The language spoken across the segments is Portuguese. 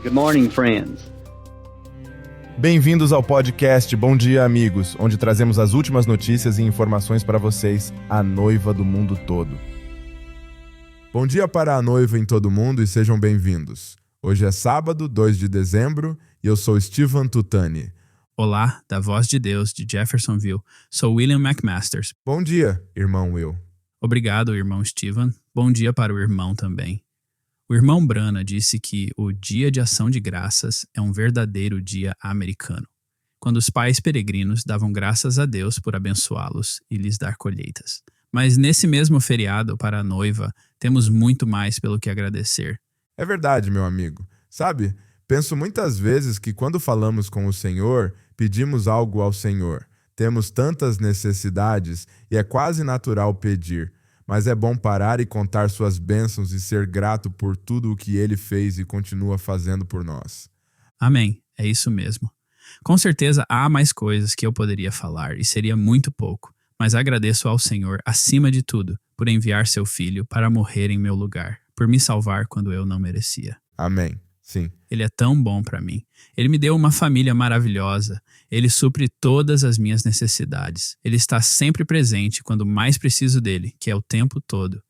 Good morning, friends. Bem-vindos ao podcast Bom Dia, Amigos, onde trazemos as últimas notícias e informações para vocês, a noiva do mundo todo. Bom dia para a noiva em todo mundo e sejam bem-vindos. Hoje é sábado, 2 de dezembro, e eu sou Steven Tutani. Olá, da Voz de Deus de Jeffersonville. Sou William McMasters. Bom dia, irmão Will. Obrigado, irmão Steven. Bom dia para o irmão também. O irmão Brana disse que o Dia de Ação de Graças é um verdadeiro dia americano, quando os pais peregrinos davam graças a Deus por abençoá-los e lhes dar colheitas. Mas nesse mesmo feriado para a noiva, temos muito mais pelo que agradecer. É verdade, meu amigo. Sabe, penso muitas vezes que quando falamos com o Senhor, pedimos algo ao Senhor. Temos tantas necessidades e é quase natural pedir. Mas é bom parar e contar suas bênçãos e ser grato por tudo o que Ele fez e continua fazendo por nós. Amém, é isso mesmo. Com certeza há mais coisas que eu poderia falar e seria muito pouco, mas agradeço ao Senhor, acima de tudo, por enviar seu Filho para morrer em meu lugar, por me salvar quando eu não merecia. Amém. Sim. Ele é tão bom para mim. Ele me deu uma família maravilhosa. Ele supre todas as minhas necessidades. Ele está sempre presente quando mais preciso dele, que é o tempo todo.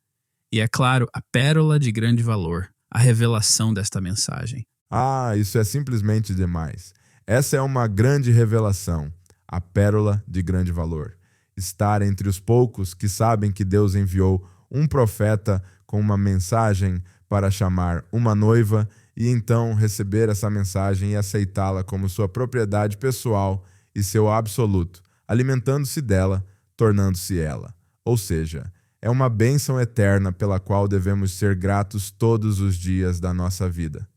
E é claro, a pérola de grande valor, a revelação desta mensagem. Ah, isso é simplesmente demais. Essa é uma grande revelação, a pérola de grande valor. Estar entre os poucos que sabem que Deus enviou um profeta com uma mensagem para chamar uma noiva e então receber essa mensagem e aceitá-la como sua propriedade pessoal e seu absoluto, alimentando-se dela, tornando-se ela. Ou seja, é uma bênção eterna pela qual devemos ser gratos todos os dias da nossa vida.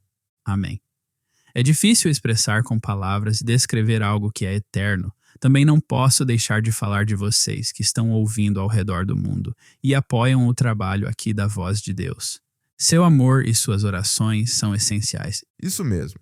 Amém. É difícil expressar com palavras e descrever algo que é eterno. Também não posso deixar de falar de vocês que estão ouvindo ao redor do mundo e apoiam o trabalho aqui da Voz de Deus. Seu amor e suas orações são essenciais. Isso mesmo.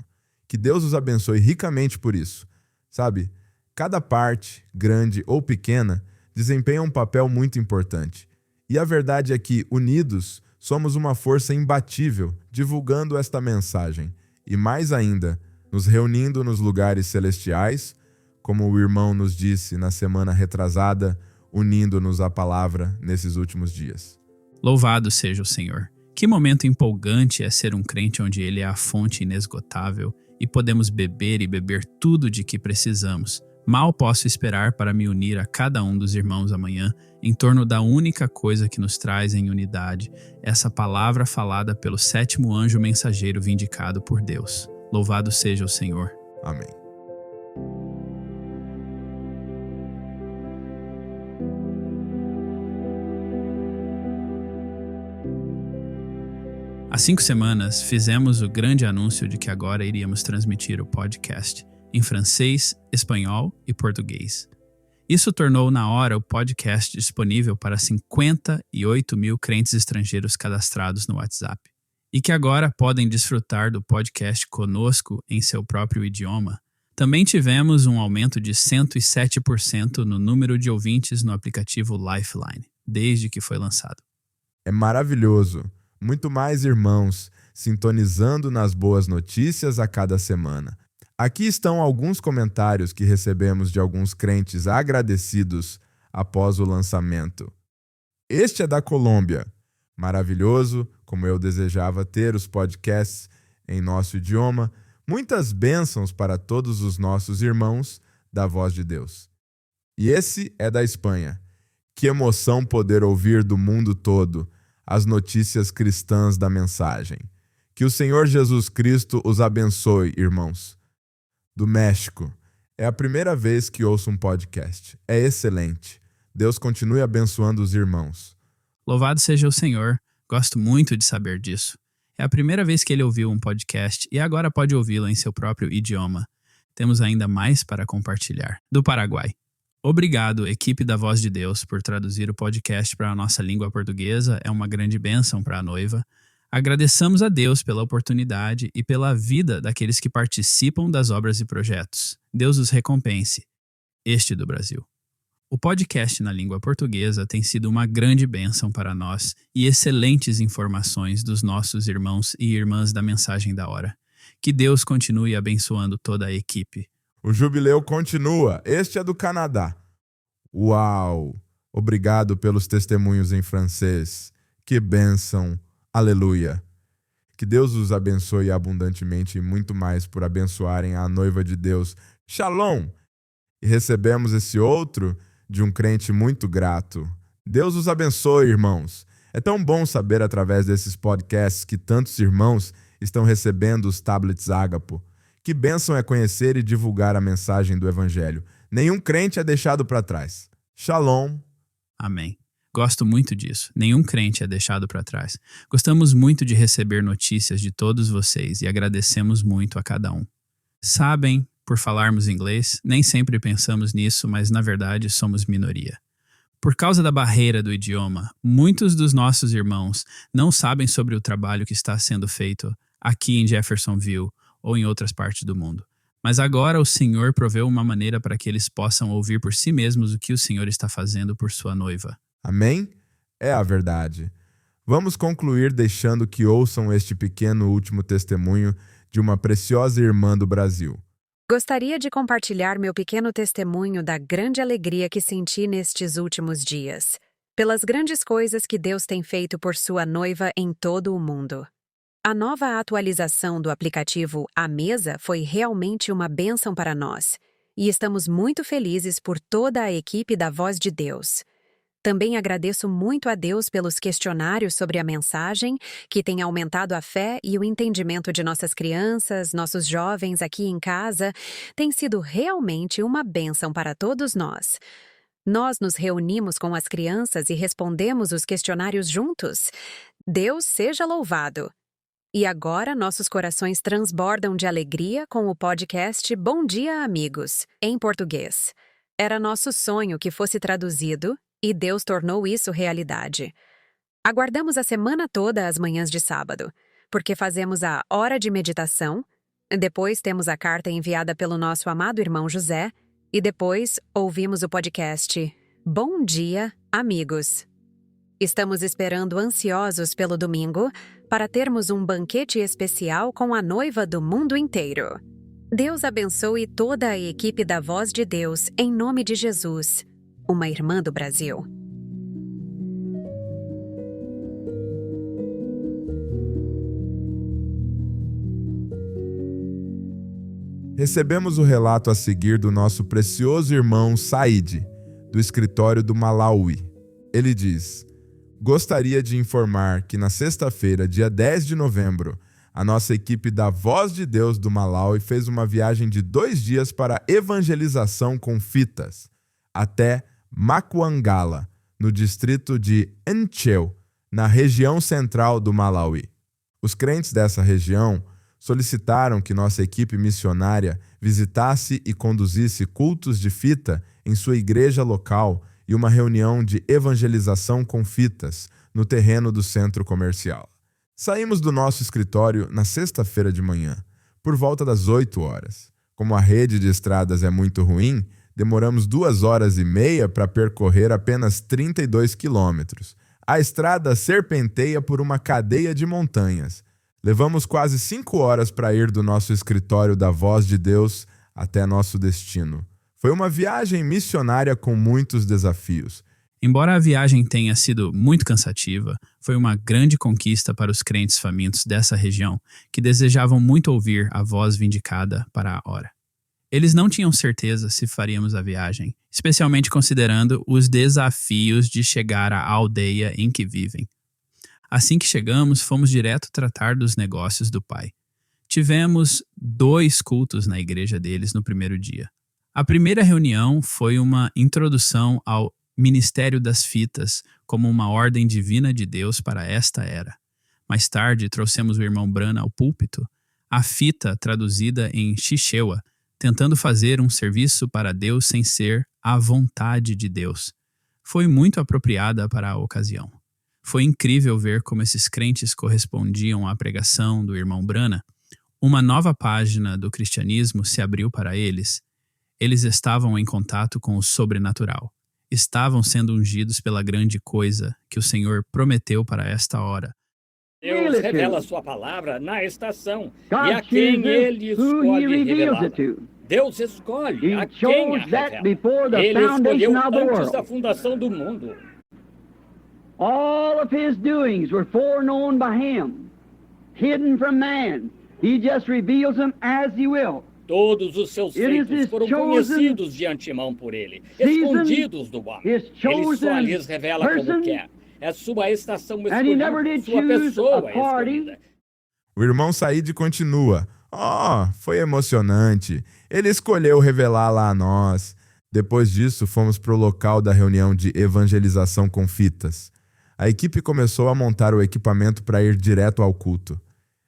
Que Deus os abençoe ricamente por isso. Sabe, cada parte, grande ou pequena, desempenha um papel muito importante. E a verdade é que, unidos, somos uma força imbatível divulgando esta mensagem. E mais ainda, nos reunindo nos lugares celestiais, como o irmão nos disse na semana retrasada, unindo-nos à palavra nesses últimos dias. Louvado seja o Senhor. Que momento empolgante é ser um crente onde Ele é a fonte inesgotável e podemos beber e beber tudo de que precisamos. Mal posso esperar para me unir a cada um dos irmãos amanhã em torno da única coisa que nos traz em unidade, essa palavra falada pelo 7º anjo mensageiro vindicado por Deus. Louvado seja o Senhor. Amém. Há 5 semanas, fizemos o grande anúncio de que agora iríamos transmitir o podcast em francês, espanhol e português. Isso tornou na hora o podcast disponível para 58 mil crentes estrangeiros cadastrados no WhatsApp e que agora podem desfrutar do podcast conosco em seu próprio idioma. Também tivemos um aumento de 107% no número de ouvintes no aplicativo Lifeline, desde que foi lançado. É maravilhoso. Muito mais irmãos sintonizando nas boas notícias a cada semana. Aqui estão alguns comentários que recebemos de alguns crentes agradecidos após o lançamento. Este é da Colômbia. Maravilhoso, como eu desejava ter os podcasts em nosso idioma. Muitas bênçãos para todos os nossos irmãos da Voz de Deus. E esse é da Espanha. Que emoção poder ouvir do mundo todo as notícias cristãs da mensagem. Que o Senhor Jesus Cristo os abençoe, irmãos. Do México. É a primeira vez que ouço um podcast. É excelente. Deus continue abençoando os irmãos. Louvado seja o Senhor. Gosto muito de saber disso. É a primeira vez que ele ouviu um podcast e agora pode ouvi-lo em seu próprio idioma. Temos ainda mais para compartilhar. Do Paraguai. Obrigado, equipe da Voz de Deus, por traduzir o podcast para a nossa língua portuguesa. É uma grande bênção para a noiva. Agradeçamos a Deus pela oportunidade e pela vida daqueles que participam das obras e projetos. Deus os recompense. Este do Brasil. O podcast na língua portuguesa tem sido uma grande bênção para nós e excelentes informações dos nossos irmãos e irmãs da Mensagem da Hora. Que Deus continue abençoando toda a equipe. O jubileu continua. Este é do Canadá. Uau! Obrigado pelos testemunhos em francês. Que bênção! Aleluia! Que Deus os abençoe abundantemente e muito mais por abençoarem a noiva de Deus. Shalom! E recebemos esse outro de um crente muito grato. Deus os abençoe, irmãos. É tão bom saber através desses podcasts que tantos irmãos estão recebendo os tablets Ágapo. Que bênção é conhecer e divulgar a mensagem do Evangelho. Nenhum crente é deixado para trás. Shalom. Amém. Gosto muito disso. Nenhum crente é deixado para trás. Gostamos muito de receber notícias de todos vocês e agradecemos muito a cada um. Sabem, por falarmos inglês, nem sempre pensamos nisso, mas na verdade somos minoria. Por causa da barreira do idioma, muitos dos nossos irmãos não sabem sobre o trabalho que está sendo feito aqui em Jeffersonville ou em outras partes do mundo. Mas agora o Senhor proveu uma maneira para que eles possam ouvir por si mesmos o que o Senhor está fazendo por sua noiva. Amém? É a verdade. Vamos concluir deixando que ouçam este pequeno último testemunho de uma preciosa irmã do Brasil. Gostaria de compartilhar meu pequeno testemunho da grande alegria que senti nestes últimos dias, pelas grandes coisas que Deus tem feito por sua noiva em todo o mundo. A nova atualização do aplicativo A Mesa foi realmente uma bênção para nós, e estamos muito felizes por toda a equipe da Voz de Deus. Também agradeço muito a Deus pelos questionários sobre a mensagem, que tem aumentado a fé e o entendimento de nossas crianças, nossos jovens aqui em casa. Tem sido realmente uma bênção para todos nós. Nós nos reunimos com as crianças e respondemos os questionários juntos. Deus seja louvado! E agora nossos corações transbordam de alegria com o podcast Bom Dia, Amigos, em português. Era nosso sonho que fosse traduzido, e Deus tornou isso realidade. Aguardamos a semana toda as manhãs de sábado, porque fazemos a hora de meditação, depois temos a carta enviada pelo nosso amado irmão José, e depois ouvimos o podcast Bom Dia, Amigos. Estamos esperando ansiosos pelo domingo para termos um banquete especial com a noiva do mundo inteiro. Deus abençoe toda a equipe da Voz de Deus, em nome de Jesus. Uma irmã do Brasil. Recebemos o relato a seguir do nosso precioso irmão Said, do escritório do Malawi. Ele diz: gostaria de informar que na sexta-feira, dia 10 de novembro, a nossa equipe da Voz de Deus do Malawi fez uma viagem de 2 dias para evangelização com fitas, até Macuangala, no distrito de Encheu, na região central do Malawi. Os crentes dessa região solicitaram que nossa equipe missionária visitasse e conduzisse cultos de fita em sua igreja local e uma reunião de evangelização com fitas no terreno do centro comercial. Saímos do nosso escritório na sexta-feira de manhã, por volta das 8 horas. Como a rede de estradas é muito ruim, demoramos 2 horas e meia para percorrer apenas 32 quilômetros. A estrada serpenteia por uma cadeia de montanhas. Levamos quase 5 horas para ir do nosso escritório da Voz de Deus até nosso destino. Foi uma viagem missionária com muitos desafios. Embora a viagem tenha sido muito cansativa, foi uma grande conquista para os crentes famintos dessa região, que desejavam muito ouvir a voz vindicada para a hora. Eles não tinham certeza se faríamos a viagem, especialmente considerando os desafios de chegar à aldeia em que vivem. Assim que chegamos, fomos direto tratar dos negócios do pai. Tivemos 2 cultos na igreja deles no primeiro dia. A primeira reunião foi uma introdução ao Ministério das Fitas como uma ordem divina de Deus para esta era. Mais tarde, trouxemos o irmão Brana ao púlpito, a fita traduzida em Chichewa, tentando fazer um serviço para Deus sem ser a vontade de Deus. Foi muito apropriada para a ocasião. Foi incrível ver como esses crentes correspondiam à pregação do irmão Brana. Uma nova página do cristianismo se abriu para eles. Eles estavam em contato com o sobrenatural. Estavam sendo ungidos pela grande coisa que o Senhor prometeu para esta hora. Deus revela sua palavra na estação e a quem ele escolhe revelá-la. Deus escolhe a quem a revela. Ele escolheu antes da fundação do mundo. All of his doings were foreknown by him, hidden from man. He just reveals them as he will. Todos os seus feitos foram conhecidos de antemão por ele, escondidos do homem. Ele só lhes revela como quer. É sua estação escolhida, sua pessoa escolhida. O irmão Said continua. Foi emocionante. Ele escolheu revelá-la a nós. Depois disso, fomos para o local da reunião de evangelização com fitas. A equipe começou a montar o equipamento para ir direto ao culto.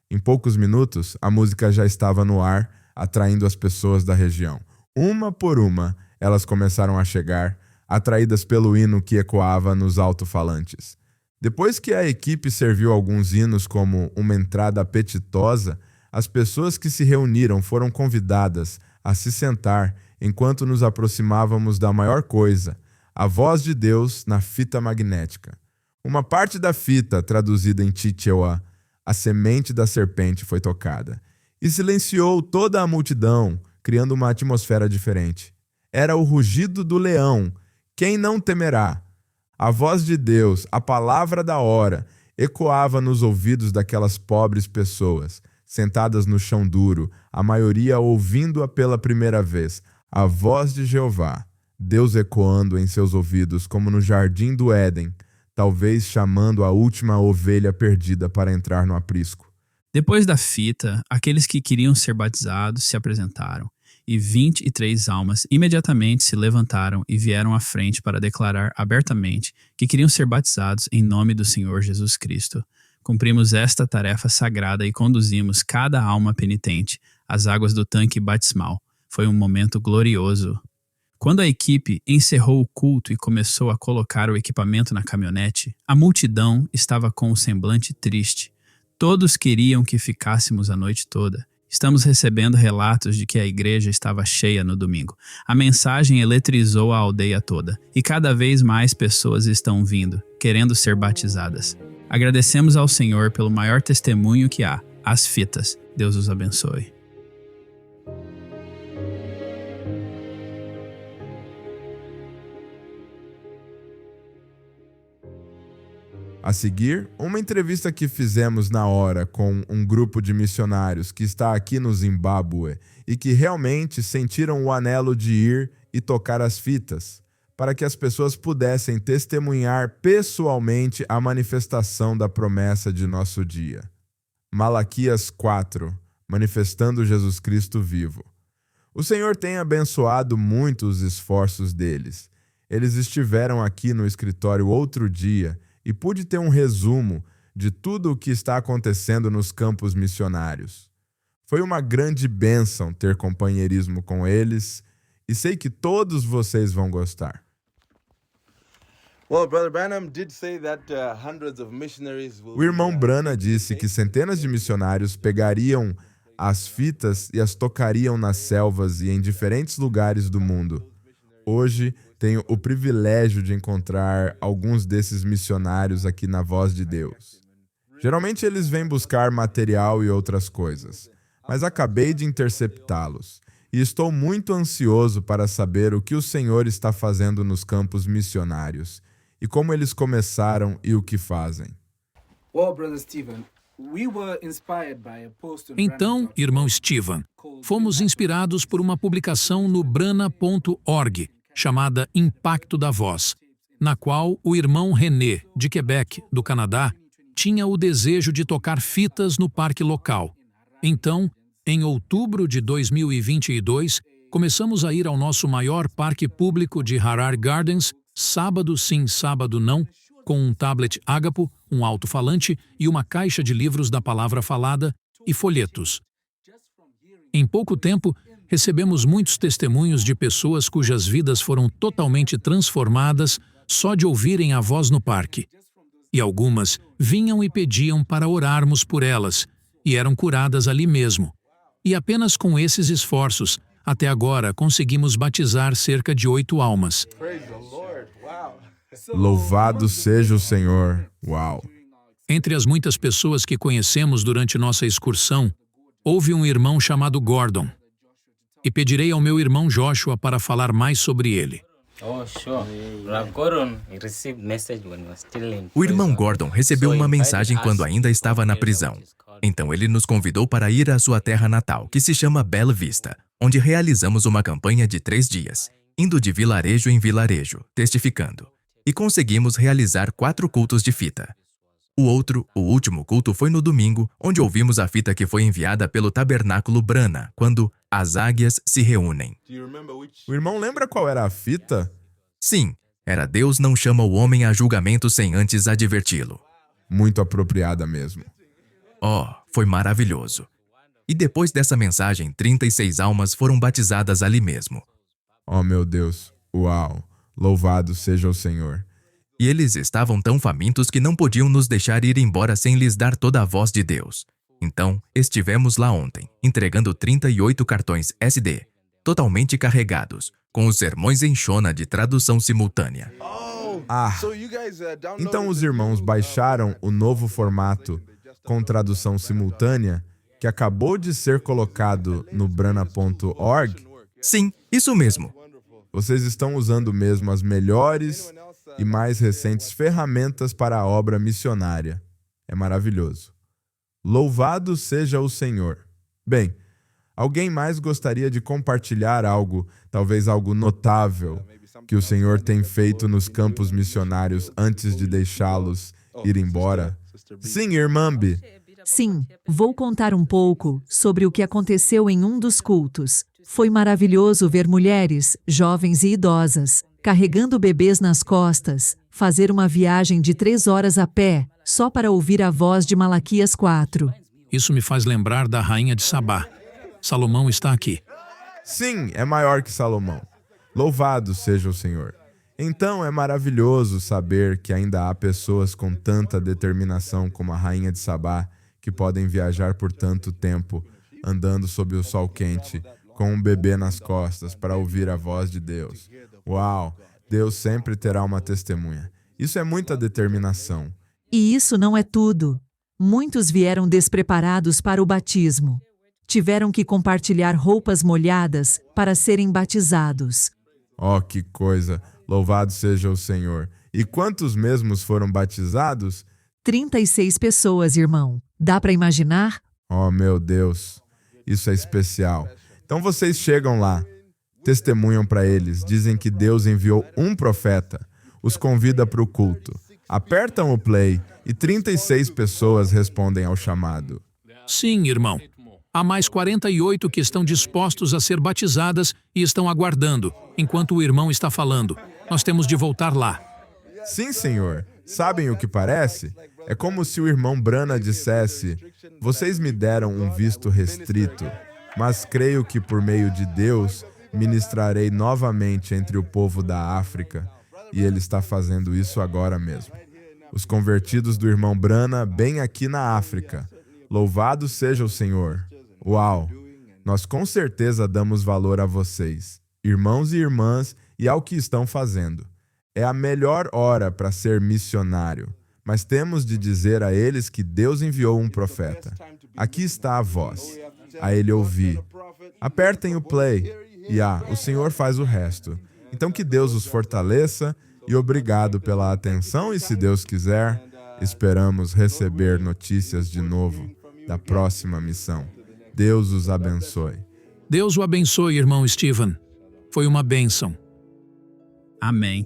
Em poucos minutos, a música já estava no ar, atraindo as pessoas da região. Uma por uma, elas começaram a chegar, atraídas pelo hino que ecoava nos alto-falantes. Depois que a equipe serviu alguns hinos como uma entrada apetitosa, as pessoas que se reuniram foram convidadas a se sentar enquanto nos aproximávamos da maior coisa, a voz de Deus na fita magnética. Uma parte da fita, traduzida em Chichewa, a semente da serpente, foi tocada e silenciou toda a multidão, criando uma atmosfera diferente. Era o rugido do leão. Quem não temerá? A voz de Deus, a palavra da hora, ecoava nos ouvidos daquelas pobres pessoas, sentadas no chão duro, a maioria ouvindo-a pela primeira vez. A voz de Jeová, Deus ecoando em seus ouvidos como no jardim do Éden, talvez chamando a última ovelha perdida para entrar no aprisco. Depois da fita, aqueles que queriam ser batizados se apresentaram, e 23 almas imediatamente se levantaram e vieram à frente para declarar abertamente que queriam ser batizados em nome do Senhor Jesus Cristo. Cumprimos esta tarefa sagrada e conduzimos cada alma penitente às águas do tanque batismal. Foi um momento glorioso. Quando a equipe encerrou o culto e começou a colocar o equipamento na caminhonete, a multidão estava com o semblante triste. Todos queriam que ficássemos a noite toda. Estamos recebendo relatos de que a igreja estava cheia no domingo. A mensagem eletrizou a aldeia toda e cada vez mais pessoas estão vindo, querendo ser batizadas. Agradecemos ao Senhor pelo maior testemunho que há, as fitas. Deus os abençoe. A seguir, uma entrevista que fizemos na hora com um grupo de missionários que está aqui no Zimbábue e que realmente sentiram o anelo de ir e tocar as fitas, para que as pessoas pudessem testemunhar pessoalmente a manifestação da promessa de nosso dia. Malaquias 4, manifestando Jesus Cristo vivo. O Senhor tem abençoado muito os esforços deles. Eles estiveram aqui no escritório outro dia e pude ter um resumo de tudo o que está acontecendo nos campos missionários. Foi uma grande bênção ter companheirismo com eles e sei que todos vocês vão gostar. O irmão Branham disse que centenas de missionários pegariam as fitas e as tocariam nas selvas e em diferentes lugares do mundo. Hoje, tenho o privilégio de encontrar alguns desses missionários aqui na Voz de Deus. Geralmente eles vêm buscar material e outras coisas, mas acabei de interceptá-los e estou muito ansioso para saber o que o Senhor está fazendo nos campos missionários e como eles começaram e o que fazem. Então, irmão Steven, fomos inspirados por uma publicação no Brana.org, chamada Impacto da Voz, na qual o irmão René, de Quebec, do Canadá, tinha o desejo de tocar fitas no parque local. Então, em outubro de 2022, começamos a ir ao nosso maior parque público de Harar Gardens, sábado sim, sábado não, com um tablet Agapo, um alto-falante e uma caixa de livros da palavra falada e folhetos. Em pouco tempo, recebemos muitos testemunhos de pessoas cujas vidas foram totalmente transformadas só de ouvirem a voz no parque. E algumas vinham e pediam para orarmos por elas, e eram curadas ali mesmo. E apenas com esses esforços, até agora conseguimos batizar cerca de 8 almas. Louvado seja o Senhor! Uau! Entre as muitas pessoas que conhecemos durante nossa excursão, houve um irmão chamado Gordon. E pedirei ao meu irmão Joshua para falar mais sobre ele. O irmão Gordon recebeu uma mensagem quando ainda estava na prisão. Então ele nos convidou para ir à sua terra natal, que se chama Bela Vista, onde realizamos uma campanha de 3 dias, indo de vilarejo em vilarejo, testificando. E conseguimos realizar 4 cultos de fita. O último culto foi no domingo, onde ouvimos a fita que foi enviada pelo Tabernáculo Brana, quando as águias se reúnem. O irmão lembra qual era a fita? Sim, era Deus não chama o homem a julgamento sem antes adverti-lo. Muito apropriada mesmo. Oh, foi maravilhoso. E depois dessa mensagem, 36 almas foram batizadas ali mesmo. Oh, meu Deus. Uau. Louvado seja o Senhor. E eles estavam tão famintos que não podiam nos deixar ir embora sem lhes dar toda a voz de Deus. Então, estivemos lá ontem, entregando 38 cartões SD, totalmente carregados, com os sermões em Shona de tradução simultânea. Então os irmãos baixaram o novo formato com tradução simultânea que acabou de ser colocado no brana.org? Sim, isso mesmo. Vocês estão usando mesmo as melhores e mais recentes ferramentas para a obra missionária. É maravilhoso. Louvado seja o Senhor. Bem, alguém mais gostaria de compartilhar algo, talvez algo notável, que o Senhor tem feito nos campos missionários antes de deixá-los ir embora? Sim, irmã Bi. Sim, vou contar um pouco sobre o que aconteceu em um dos cultos. Foi maravilhoso ver mulheres, jovens e idosas, carregando bebês nas costas, fazer uma viagem de 3 horas a pé, só para ouvir a voz de Malaquias 4. Isso me faz lembrar da rainha de Sabá. Salomão está aqui. Sim, é maior que Salomão. Louvado seja o Senhor. Então é maravilhoso saber que ainda há pessoas com tanta determinação como a rainha de Sabá, que podem viajar por tanto tempo, andando sob o sol quente, com um bebê nas costas para ouvir a voz de Deus. Uau! Deus sempre terá uma testemunha. Isso é muita determinação. E isso não é tudo. Muitos vieram despreparados para o batismo. Tiveram que compartilhar roupas molhadas para serem batizados. Oh, que coisa! Louvado seja o Senhor. E quantos mesmos foram batizados? 36 pessoas, irmão. Dá para imaginar? Oh, meu Deus! Isso é especial. Então vocês chegam lá, testemunham para eles, dizem que Deus enviou um profeta, os convida para o culto, apertam o play e 36 pessoas respondem ao chamado. Sim, irmão. Há mais 48 que estão dispostos a ser batizadas e estão aguardando, enquanto o irmão está falando. Nós temos de voltar lá. Sim, senhor. Sabem o que parece? É como se o irmão Brana dissesse: vocês me deram um visto restrito, mas creio que por meio de Deus ministrarei novamente entre o povo da África, e ele está fazendo isso agora mesmo. Os convertidos do irmão Brana bem aqui na África. Louvado seja o Senhor. Uau! Nós com certeza damos valor a vocês, irmãos e irmãs, e ao que estão fazendo. É a melhor hora para ser missionário, mas temos de dizer a eles que Deus enviou um profeta. Aqui está a voz. A ele ouvir. Apertem o play e o Senhor faz o resto. Então que Deus os fortaleça e obrigado pela atenção e, se Deus quiser, esperamos receber notícias de novo da próxima missão. Deus os abençoe. Deus o abençoe, irmão Stephen. Foi uma bênção. Amém.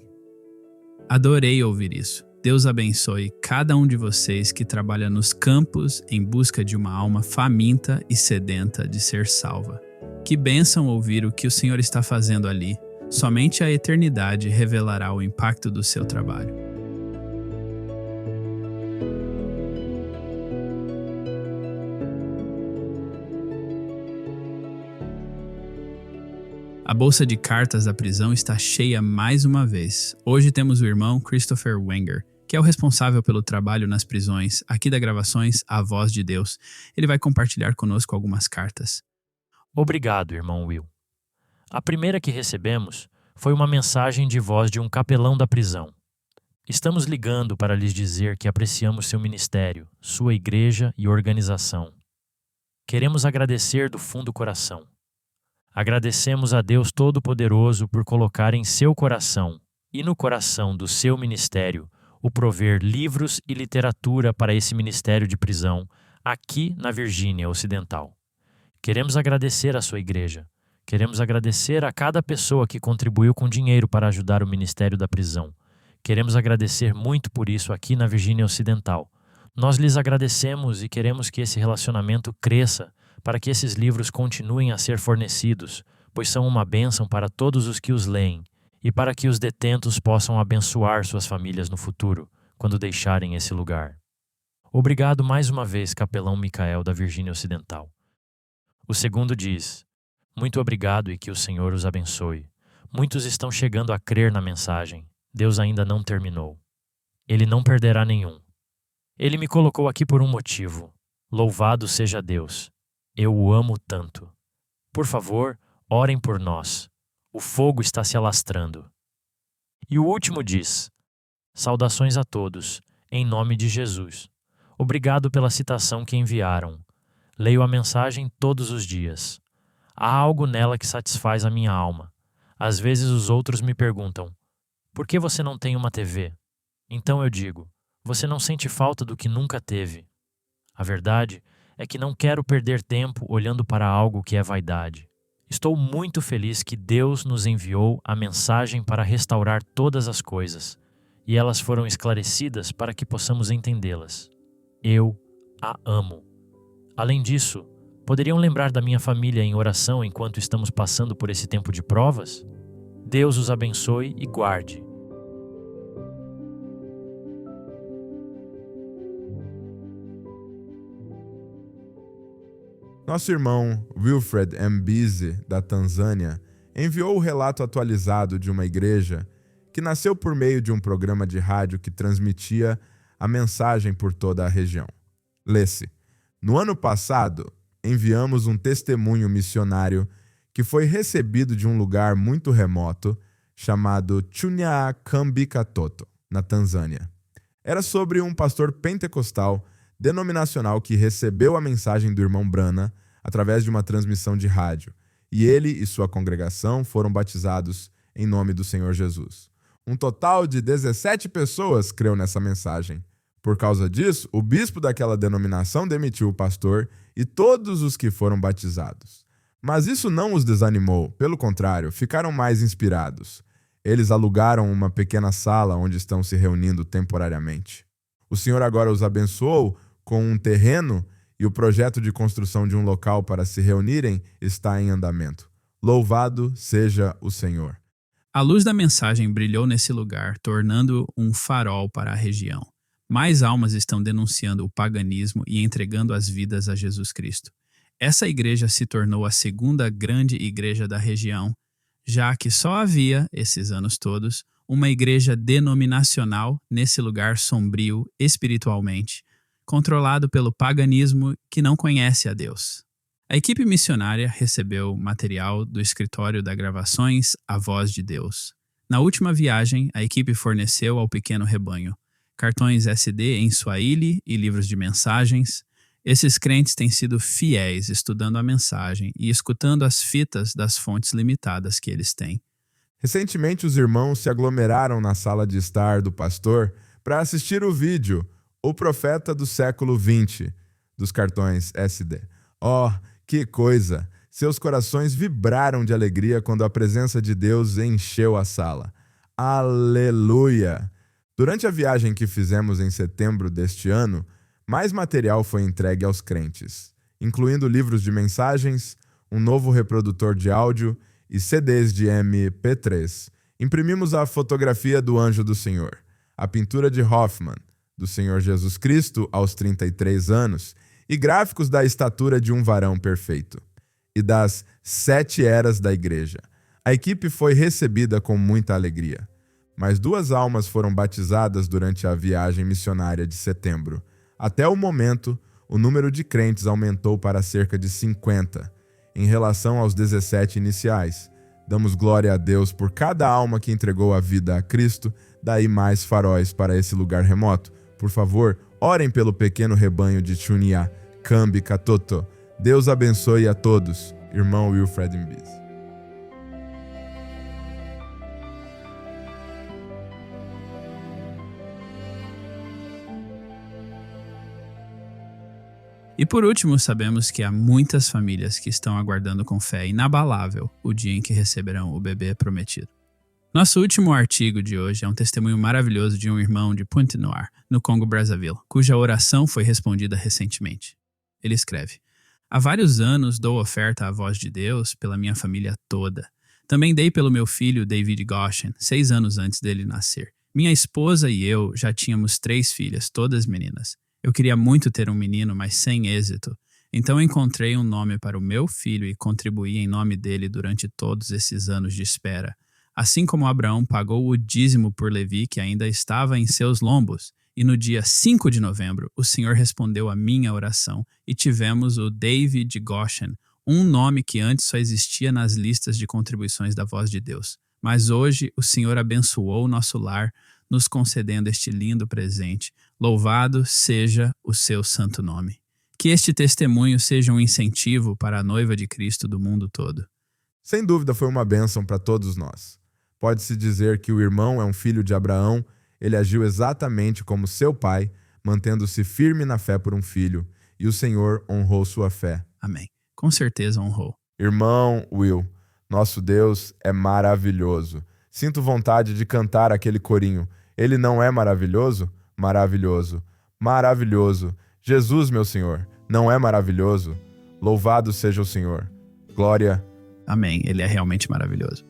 Adorei ouvir isso. Deus abençoe cada um de vocês que trabalha nos campos em busca de uma alma faminta e sedenta de ser salva. Que bênção ouvir o que o Senhor está fazendo ali. Somente a eternidade revelará o impacto do seu trabalho. A bolsa de cartas da prisão está cheia mais uma vez. Hoje temos o irmão Christopher Wenger, que é o responsável pelo trabalho nas prisões, aqui da Gravações A Voz de Deus. Ele vai compartilhar conosco algumas cartas. Obrigado, irmão Will. A primeira que recebemos foi uma mensagem de voz de um capelão da prisão. Estamos ligando para lhes dizer que apreciamos seu ministério, sua igreja e organização. Queremos agradecer do fundo do coração. Agradecemos a Deus Todo-Poderoso por colocar em seu coração e no coração do seu ministério o prover livros e literatura para esse ministério de prisão aqui na Virgínia Ocidental. Queremos agradecer à sua igreja. Queremos agradecer a cada pessoa que contribuiu com dinheiro para ajudar o ministério da prisão. Queremos agradecer muito por isso aqui na Virgínia Ocidental. Nós lhes agradecemos e queremos que esse relacionamento cresça para que esses livros continuem a ser fornecidos, pois são uma bênção para todos os que os leem e para que os detentos possam abençoar suas famílias no futuro, quando deixarem esse lugar. Obrigado mais uma vez, capelão Micael da Virgínia Ocidental. O segundo diz: muito obrigado e que o Senhor os abençoe. Muitos estão chegando a crer na mensagem. Deus ainda não terminou. Ele não perderá nenhum. Ele me colocou aqui por um motivo. Louvado seja Deus. Eu o amo tanto. Por favor, orem por nós. O fogo está se alastrando. E o último diz: saudações a todos, em nome de Jesus. Obrigado pela citação que enviaram. Leio a mensagem todos os dias. Há algo nela que satisfaz a minha alma. Às vezes os outros me perguntam: por que você não tem uma TV? Então eu digo: você não sente falta do que nunca teve. A verdade é que não quero perder tempo olhando para algo que é vaidade. Estou muito feliz que Deus nos enviou a mensagem para restaurar todas as coisas, e elas foram esclarecidas para que possamos entendê-las. Eu a amo. Além disso, poderiam lembrar da minha família em oração enquanto estamos passando por esse tempo de provas? Deus os abençoe e guarde. Nosso irmão Wilfred Mbise, da Tanzânia, enviou o relato atualizado de uma igreja que nasceu por meio de um programa de rádio que transmitia a mensagem por toda a região. Lê-se: no ano passado, enviamos um testemunho missionário que foi recebido de um lugar muito remoto chamado Chunyakambikatoto, na Tanzânia. Era sobre um pastor pentecostal denominacional que recebeu a mensagem do irmão Branham através de uma transmissão de rádio, e ele e sua congregação foram batizados em nome do Senhor Jesus. Um total de 17 pessoas creu nessa mensagem. Por causa disso, o bispo daquela denominação demitiu o pastor e todos os que foram batizados. Mas isso não os desanimou, pelo contrário, ficaram mais inspirados. Eles alugaram uma pequena sala onde estão se reunindo temporariamente. O Senhor agora os abençoou com um terreno e o projeto de construção de um local para se reunirem está em andamento. Louvado seja o Senhor. A luz da mensagem brilhou nesse lugar, tornando um farol para a região. Mais almas estão denunciando o paganismo e entregando as vidas a Jesus Cristo. Essa igreja se tornou a segunda grande igreja da região, já que só havia, esses anos todos, uma igreja denominacional nesse lugar sombrio espiritualmente, controlado pelo paganismo que não conhece a Deus. A equipe missionária recebeu material do escritório da gravações A Voz de Deus. Na última viagem, a equipe forneceu ao pequeno rebanho cartões SD em Swahili e livros de mensagens. Esses crentes têm sido fiéis estudando a mensagem e escutando as fitas das fontes limitadas que eles têm. Recentemente, os irmãos se aglomeraram na sala de estar do pastor para assistir o vídeo O Profeta do Século XX, dos cartões SD. Oh, que coisa! Seus corações vibraram de alegria quando a presença de Deus encheu a sala. Aleluia! Durante a viagem que fizemos em setembro deste ano, mais material foi entregue aos crentes, incluindo livros de mensagens, um novo reprodutor de áudio e CDs de MP3. Imprimimos a fotografia do Anjo do Senhor, a pintura de Hoffman, do Senhor Jesus Cristo aos 33 anos, e gráficos da estatura de um varão perfeito, e das 7 eras da igreja. A equipe foi recebida com muita alegria. Mais 2 almas foram batizadas durante a viagem missionária de setembro. Até o momento, o número de crentes aumentou para cerca de 50, em relação aos 17 iniciais, Damos glória a Deus por cada alma que entregou a vida a Cristo, daí mais faróis para esse lugar remoto. Por favor, orem pelo pequeno rebanho de Chuniá, Cambi, Catoto. Deus abençoe a todos. Irmão Wilfred Mbis. E por último, sabemos que há muitas famílias que estão aguardando com fé inabalável o dia em que receberão o bebê prometido. Nosso último artigo de hoje é um testemunho maravilhoso de um irmão de Pointe-Noire, no Congo-Brazzaville, cuja oração foi respondida recentemente. Ele escreve: há vários anos dou oferta à voz de Deus pela minha família toda. Também dei pelo meu filho David Goshen, 6 anos antes dele nascer. Minha esposa e eu já tínhamos 3 filhas, todas meninas. Eu queria muito ter um menino, mas sem êxito. Então encontrei um nome para o meu filho e contribuí em nome dele durante todos esses anos de espera. Assim como Abraão pagou o dízimo por Levi, que ainda estava em seus lombos. E no dia 5 de novembro, o Senhor respondeu à minha oração e tivemos o David Goshen, um nome que antes só existia nas listas de contribuições da Voz de Deus. Mas hoje o Senhor abençoou nosso lar, nos concedendo este lindo presente. Louvado seja o seu santo nome. Que este testemunho seja um incentivo para a noiva de Cristo do mundo todo. Sem dúvida foi uma bênção para todos nós. Pode-se dizer que o irmão é um filho de Abraão, ele agiu exatamente como seu pai, mantendo-se firme na fé por um filho, e o Senhor honrou sua fé. Amém. Com certeza honrou. Irmão Will, nosso Deus é maravilhoso. Sinto vontade de cantar aquele corinho. Ele não é maravilhoso? Maravilhoso. Maravilhoso. Jesus, meu Senhor, não é maravilhoso? Louvado seja o Senhor. Glória. Amém. Ele é realmente maravilhoso.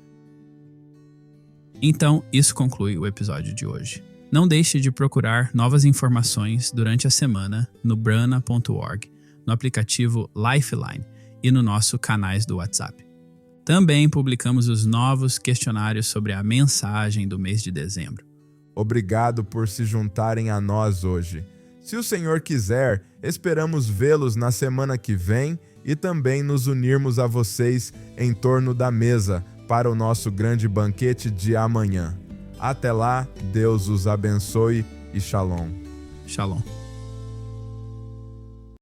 Então, isso conclui o episódio de hoje. Não deixe de procurar novas informações durante a semana no brana.org, no aplicativo Lifeline e no nosso canais do WhatsApp. Também publicamos os novos questionários sobre a mensagem do mês de dezembro. Obrigado por se juntarem a nós hoje. Se o Senhor quiser, esperamos vê-los na semana que vem e também nos unirmos a vocês em torno da mesa para o nosso grande banquete de amanhã. Até lá, Deus os abençoe e shalom. Shalom.